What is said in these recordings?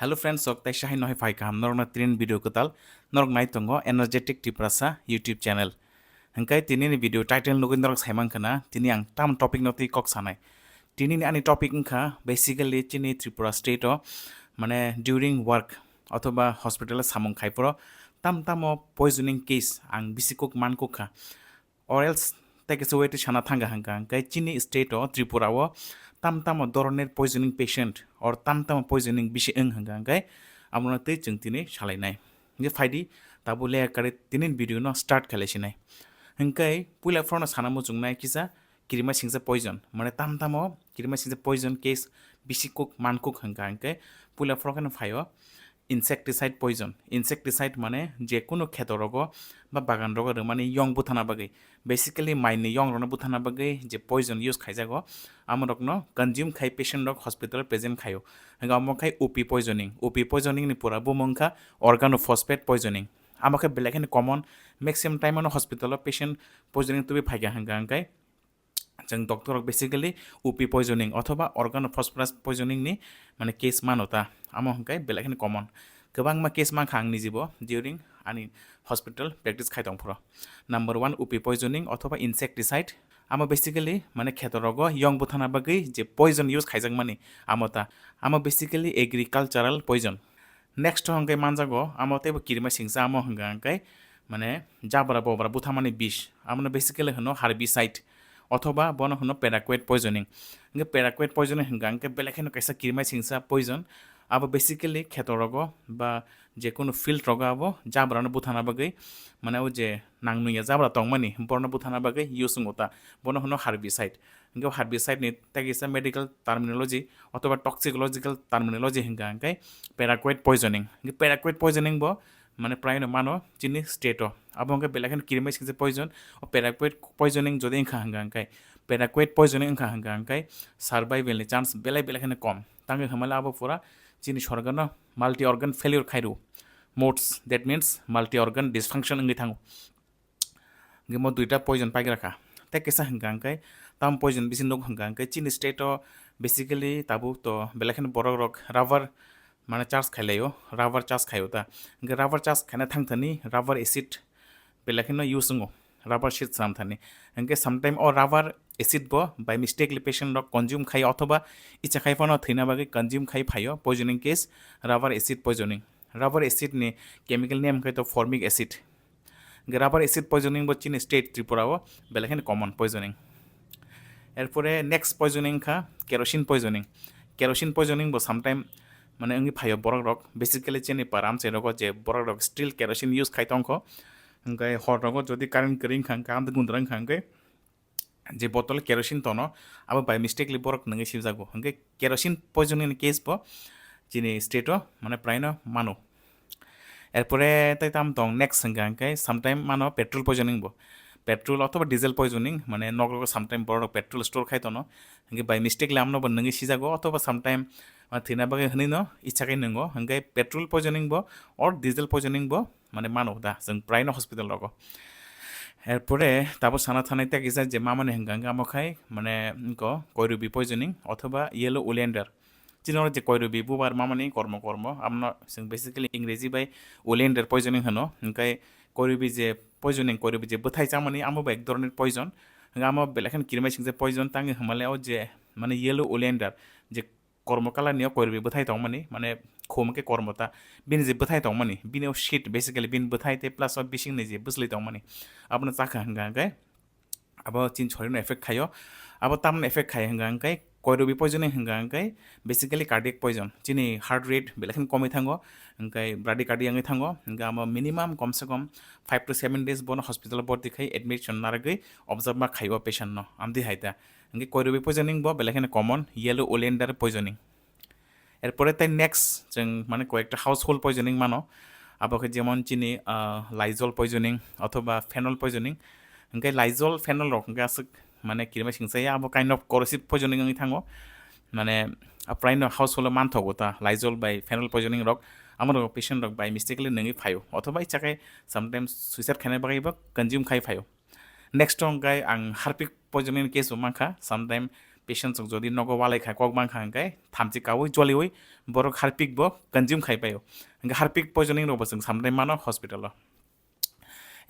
Hello friends, sok tai shahi nohi phai kam norna trin video kutal norok nai tongo energetic tiprasa YouTube channel. Hengkai tini ni video title nugun norok saimang kana tini ang tam topic noti kok sanai. Tini ni ani topic ngka basically tini Tripura state o mane during work অথবা hospital samung khaiporo tam poisoning case ang bisikok mankok kha or else take us away to Shana Thanga Hanga, Chini state or Tripura, tam doroner poisoning patient or tam poisoning bishi hanga, Amuna teaching tini shalinai. The Fidi, Tabule Kare Tinin video no start Kaleshinai. Henkai, Pula Frona Sanamuzungai Kisa, Kirima sings a poison, Mone Kirima sings a poison case, bisikok mankok hanga, Pula Frogan fire. Insecticide poison insecticide মানে যে কোনো ক্ষেত রোগ বা বাগান রোগ মানে young বুথানা বাগৈ বেসিক্যালি মাইনি ইয়ং রন বুথানা বাগৈ যে পয়জন ইউজ খাইজাগ আমরক ন কনজিউম খাই পেশেন্ট রক হসপিটাল প্রেজেন্ট খাইও হঙ্গা আমক খাই ওপি পয়জনিং নি পুরা বুমংখা অর্গানোফসফেট পয়জনিং আমাকে বেলেগেন common maximum time hospital patient poisoning তুবি ফাইগা হঙ্গা হঙ্গাই जों डक्टरक बेसिकली उपि पयजनिं अथवा अर्गानोफसफरास पयजनिंनि माने केस मानता आमो हंकाय बेलेगनि कमन गोबां मा केस मा खां निजिबो डिउरिं आनि हस्पिटल प्रेक्टिस खायदंफोर नम्बर 1 उपि पयजनिं अथवा इनसेक्टिसाइड आमो बेसिकली माने खेतरग यंग बुथाना बागै जे पयजन यूज खायजां माने आमो बेसिकली एग्रिकालचाराल पयजन नेक्स्ट हंकाय मानजागो आमो तेबो किरिमा सिंसा आमो हंगाय माने जाबरा बबरा बुथामानि बिस आमनो बेसिकली हनो हार्बिसाइड অথবা বন হনো প্যারাকুয়েট পয়জনিং প্যারাকুয়েট পয়জনিং হঙ্গাকে বেলেগেন কাইসা কিরমাই সিংসা পয়জন আবো বেসিক্যালি ক্ষেত রোগ বা যে কোনো ফিল্ড রোগ আবো জাবরানো বুথানা বাগৈ মানে ও যে নাংনুয়া জাবরা তংমানি বর্ণ বুথানা বাগৈ ইউসুংতা বন হনো হার্বিসাইড হার্বিসাইড নি তাগিসা মেডিকেল টার্মিনোলজি অথবা টক্সিকোলজিক্যাল টার্মিনোলজি হঙ্গাকে প্যারাকুয়েট পয়জনিং প্যারাকুয়েট পয়জনিং ব মানে প্রায় মানো চিনি স্টেটও আবহাওয়া বেলাখান কিরমাই সিংসে পয়জন ও প্যারাকুয়েট পয়জনিং যদি ইংখা হাঙ্গাঙ্কাই প্যারাকুয়েট পয়জনিং ইংখা হাঙ্গাঙ্কাই সার্ভাইভেলনি চান্স বেলাখানে কম তাঙ্গে হামালে আবো পুরা চিনি সরগানো মাল্টি অর্গান ফেলিওর খাইরু MODS that means multi organ dysfunction ইংলি থাঙ্গো গেমো দুইটা পয়জন পাইগে রাখা তাই কেসা হাঙ্গাঙ্কাই তাম পয়জন বেশি নক হাঙ্গাঙ্কাই চিনি স্টেটও বেসিক্যালি তাবু তো বেলাখানে বড় রক রাবার মানে চার্জ খাইলাयो রাবার চার্জ খাইও তা রাবার চার্জ খানা থাংথানি রাবার এসিড बेलाखिनो यूसुंगो राबार शीट सामथानि हंके समटाइम और राबार एसिड बो बाय मिस्टेकली पेशेंट रक कंज्यूम खाइ अथवा इच्छा खाइफानो थैना बागै कंज्यूम खाइ फायो poisoning case rubber acid poisoning rubber acid नि केमिकल नेम खाइ तो formic acid rubber acid poisoning बो चिन स्टेट त्रिपुराओ बेलाखिनो कमन पॉइजनिंग एरपरे नेक्स्ट पॉइजनिंग खा केरोसिन पॉइजनिंग बो समटाइम माने अंगि फायो बरक रक बेसिकली चेनि पाराम सेरको जे बरक रक स्टिल केरोसिन यूज खाइतंखो हंगाय हरगो जदि कारेन्ट करिं खां काम गुंद्रां खांगे जे बोतल केरोसिन तनो अब बाय मिस्टेकली बरक नंगे सिजागो हंगे केरोसिन पॉइजनिंग केस बो जिनि स्टेटो माने प्रायनो मानो एरपरे ताइ ताम दं नेक्स्ट हंगाय समटाइम मानो पेट्रोल पॉइजनिंग बो पेट्रोल अथवा डिजेल पॉइजनिंग माने नगरको समटाइम बरक पेट्रोल स्टोर खाइ तनो हंगे बाय मिस्टेकली आमनो बो नंगे सिजागो अथवा समटाइम थैना बागै हनिनो इच्छाकै नंगो हंगाय पेट्रोल पॉइजनिंग बो और डिजेल पॉइजनिंग बो माने मानो दा जों प्रायनो हस्पिटाल रगो एरपरे ताबो साना थानाय तागिसा जे माने हंगांगा मखाय माने इनको कयरुबि पॉइजनिंग अथवा येलो ओलिएंडर चिनर जे कयरुबि बुबार माने कर्म आमनो जों बेसिकली इंग्रेजी बाय ओलिएंडर पॉइजनिंग हनो हंगाय कयरुबि जे पॉइजनिंग कयरुबि जे बथाय जामानि आमो एक धरনের पॉइजन आमो बेलेखान किरमाय सिंजे पॉइजन तांगे हमालायाव जे माने येलो ओलिएंडर जे कर्मकाला नियो कयरुबि बथाय दं माने खोमके कर्मता बिन जे बथाय दं बिनियाव शीट बेसिकली बिन बथायते प्लस बिसिं ने जे बुसलै दं आपनो चाखा हंगांगाय अब चिन छरिनो इफेक्ट खायो अब तामन इफेक्ट खाय हंगांगाय कयरुबि पॉइजनिंग हंगांगाय बेसिकली कार्डियक पॉइजन चिनि हार्ट रेट बेलेखान कमै थांगो हंगाय ब्राडिकार्डियांगै थांगो हंगा आम मिनिमाम कम से कम 5 to 7 days बन हॉस्पिटल बर्ती खाय एडमिशन नारगै ऑब्जर्व मा खाइबो पेशेंट न आमदि हायता हंगे कयरुबि पॉइजनिंग बो बेलेखान कमन येलो ओलिएंडर पॉइजनिंग एरपरे ताइ नेक्स्ट जों माने कयेकटा हाउस होल्ड पॉइजनिंग मानो आबोके जेमन चिनि लाइजल पॉइजनिंग अथवा फेनल पॉइजनिंग हंगे लाइजल फेनल रक गासक माने किरमा सिंसाया आबो काइन्ड ऑफ करसिव पॉइजनिंग अंगि थांगो माने प्रायनो हाउस होल्ड मानथगो ता लाइजल बाय फेनल पॉइजनिंग रक आमर पेशेंट रक बाय मिस्टेकली नंगि फायो अथवा इचाके समटाइम्स सुइसाइड खानाय बागैबो कंज्यूम खाइ फायो नेक्स्ट अंगाय आं हार्पिक पॉइजनिंग केस माखा sometime patient jong jodi nogo walai khai kok bang khang kai thamchi kawi joliwi borok harpik bo consume khai payo hingga harpik poisoning ro bo jong samdai mano hospital o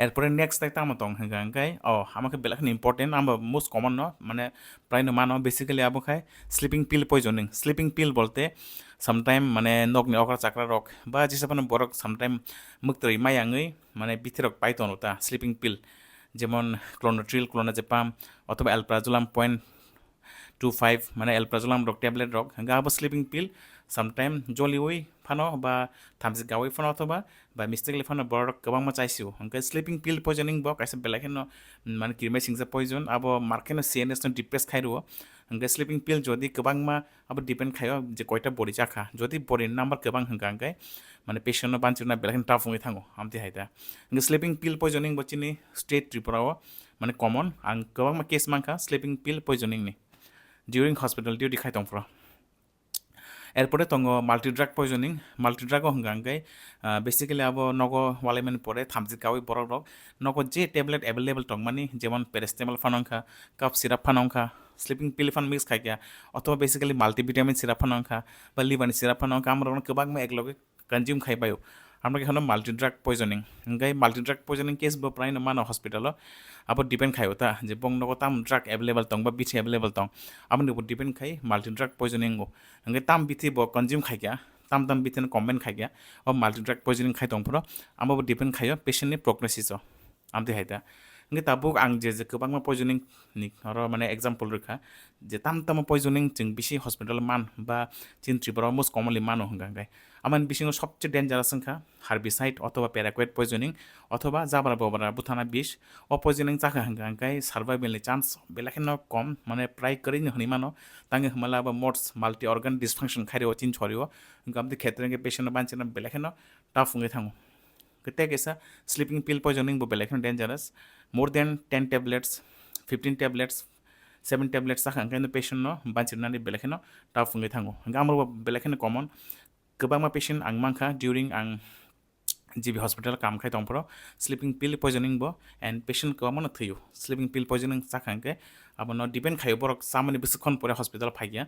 এরপরে next একটা আমার তং হাঙ্গাই আমাকে বেলাখান important আমার most common ন মানে প্রায় মানো basically আবো খাই sleeping pill poisoning sleeping pill বলতে সামটাইম মানে নগনি অকরা চাকরা রক বা যেসব বরক সামটাইম মুক্তই মায়াঙই মানে বিথিরক পাইতন ওটা স্লিপিং পিল যেমন ক্লোনোট্রিল ক্লোনাজেপাম অথবা অ্যালপ্রাজোলাম 0.25 মানে অ্যালপ্রাজোলাম রক ট্যাবলেট রক হাঙ্গা আবো স্লিপিং পিল সামটাইম জলিওই ফানো বা থামজি গাওই ফানো অথবা বা মিস্টেকলি ফানো বড় গোबां मा চাইছিও হাঙ্গা স্লিপিং পিল পয়জনিং ব কাইসে বেলাখেন মানে কিরমে সিংসা পয়জন আবো মার্কেন সিএনএস ডিপ্রেস খাইরো হাঙ্গা স্লিপিং পিল যদি গোबां मा আবো ডিপেন্ড খাইও যে কয়টা বডি চাখা যদি বডি নাম্বার গোबां হাঙ্গা হাঙ্গাই মানে পেশেন্ট বাঞ্চিনা বেলাখেন টাফুই থাঙ্গো আমতি হাইতা হাঙ্গা স্লিপিং পিল পয়জনিং বচিনি স্টেট ত্রিপুরাও মানে কমন আং গোबां मा কেস মানখা স্লিপিং পিল পয়জনিং নি ডিউরিং হসপিটাল ডিউটি খাইতংফ্রা এরপরে তঙ্গ মাল্টিড্রাগ পয়জনিং মাল্টিড্রাগও হঙ্গাঙ্গাই বেসিক্যালি আবো নগ ওয়ালাইমেন পরে থামজি কাউই বড় রক নগ যে ট্যাবলেট অ্যাভেলেবল টংমানি যেমন প্যারাসিটামল ফানংখা কাপ সিরাপ ফানংখা স্লিপিং পিল ফান মিক্স খাইয়া অথবা বেসিক্যালি মাল্টিভিটামিন সিরাপ ফানংখা বা লিভারনি সিরাপ ফানংখা আমরা গোबां একলগে কনজিউম খাইবায়ো আমরা এখানে মাল্টিড্রাগ পয়জনিং হঙ্গাই মাল্টিড্রাগ পয়জনিং কেস বো প্রায় মানো হসপিটাল আবার ডিপেন্ড খাইও তা যে বং নগো তাম ড্রাগ অ্যাভেলেবল টং বা বিথি অ্যাভেলেবল টং আপনি উপর ডিপেন্ড খাই মাল্টিড্রাগ পয়জনিং হঙ্গাই তাম বিথি ব কনজিউম খাইয়া তাম বিথি কম্বাইন খাইয়া ও মাল্টিড্রাগ পয়জনিং খাই টংফোর আমার ডিপেন্ড খাইও পেশেন্টনি prognosis Amati হাইতা hingga tabuk ang je kwbangma poisoning ni aro mane example rekha je tam poisoning jeng bisi hospital man ba chin tripura most commonly mano hingga aman bisingo সবচেয়ে dangerous সংখ্যা herbicide অথবা প্যারাকুয়েট poisoning অথবা জাবরা ববরা বুথানা বিষ ও poisoning চাকা হাঙ্গাই সার্ভাইভেলনি chance বেলাখেন কম মানে প্রায় করেই হনি মানো তাঙ্গে হমালা বা মোটস মাল্টি অর্গান ডিসফাংশন খাইরেও চিন ছড়িও গামদি ক্ষেত্রে পেশেন্ট বাঞ্চিনা বেলাখেন টাফ হয়ে থাঙ্গো Ketek is a sleeping pill poisoning bo belakhan dangerous. More than 10 tablets, 15 tablets, 7 tablets sa hangkai no patient no banchirna ni belakhan no ta fungi thango. Gamro belakhan common. Kebang ma patient ang mangkha during ang GB hospital কাম খাই তংপর sleeping pill poisoning ব and patient common থিও sleeping pill poisoning চাখাঙ্কে আপন depend খাইও বরক সামনি বেশিক্ষণ পরে হসপিটাল ফাইয়া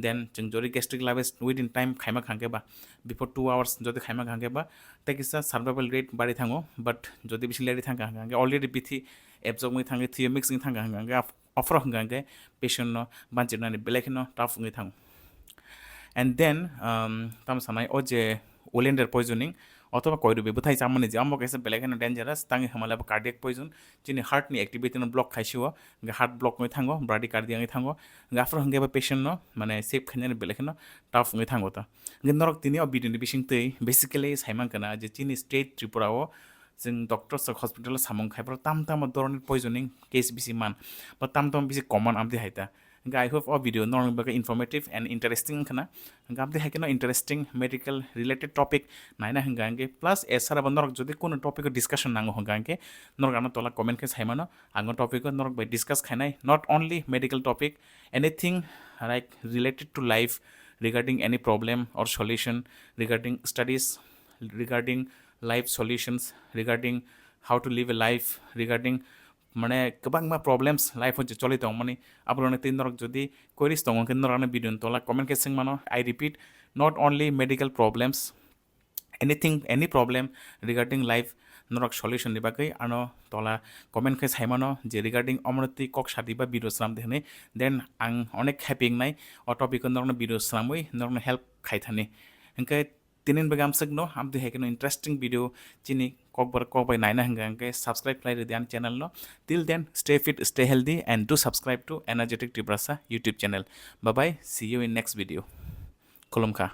দেন जों যদি গ্যাস্ট্রিক লাভেস উইদিন টাইম খাইমা খাঙ্কে বা বিফোর 2 আওয়ার্স যদি খাইমা খাঙ্কে বা তেকিসা সার্ভাইভাল রেট বাড়ি থাঙ্গো বাট যদি বেশি লেরি থাঙ্কা হাঙ্কে অলরেডি বিথি এবজগমই থাঙ্গে থিও মিক্সিং থাঙ্কা হাঙ্কে অফর হাঙ্কে পেশেন্ট ন বাঞ্চিনানি বেলেখিনো টাফুঙি থাঙ্গো এন্ড দেন তাম সানাই ও যে ওলেন্ডার পয়জনিং অথবা কয়রুবে বুথাই চামনি যে আমক এসে বেলেখানে ডেঞ্জারাস তাঙ্গে হামালাব কার্ডিয়াক পয়জন যিনি হার্টনি অ্যাক্টিভিটি ব্লক খাইছিও হার্ট ব্লক নই থাঙ্গো ব্রাডি কার্ডিয়াঙি থাঙ্গো গাফর হঙ্গে বা পেশেন্ট ন মানে সেফ খাইনানি বেলেখানো টাফ নই থাঙ্গো তা নরক তিনি বিডিনি বিसिंतै बेसिकली साइमांकना जे चिनि स्टेट त्रिपुराओ जों डक्टर हस्पिटाल सामं खाइफोर ताम धरনের पयजनिं केस बिसि मान बा ताम बिसि कमन आमदि हाइता I hope our video no baga informative and interesting kana gamde hai kena interesting medical related topic naina hangange plus esara bandorok jodi kono topic discussion nango hangange norok ana tola comment ke saimano ango topic norok by discuss khainai not only medical topic anything like related to life regarding any problem or solution regarding studies regarding life solutions regarding how to live a life regarding মানে गोबां problems life जे चलि दं माने आपरने तीन नरक जदि queries दं के नरने भिडियो तोला कमेंट केसिंग मानो I repeat not only medical problems anything any problem regarding life नरक सॉल्यूशन नि बागै आनो तोला कमेंट के साइमानो जे रिगार्डिंग अमरति कक सादि बा भिडियो स्राम देने देन आं अनेक हैपिंग नाय अ टॉपिक नरने भिडियो स्रामै नरने हेल्प खाइथाने इनके तीन बगाम सकनो हम दे हेकनो इंटरेस्टिंग वीडियो चिनी kokborok kokbai naina hangke subscribe play the channel no till then stay fit stay healthy and do subscribe to energetic tibrasa youtube channel bye bye see you in next video kolomka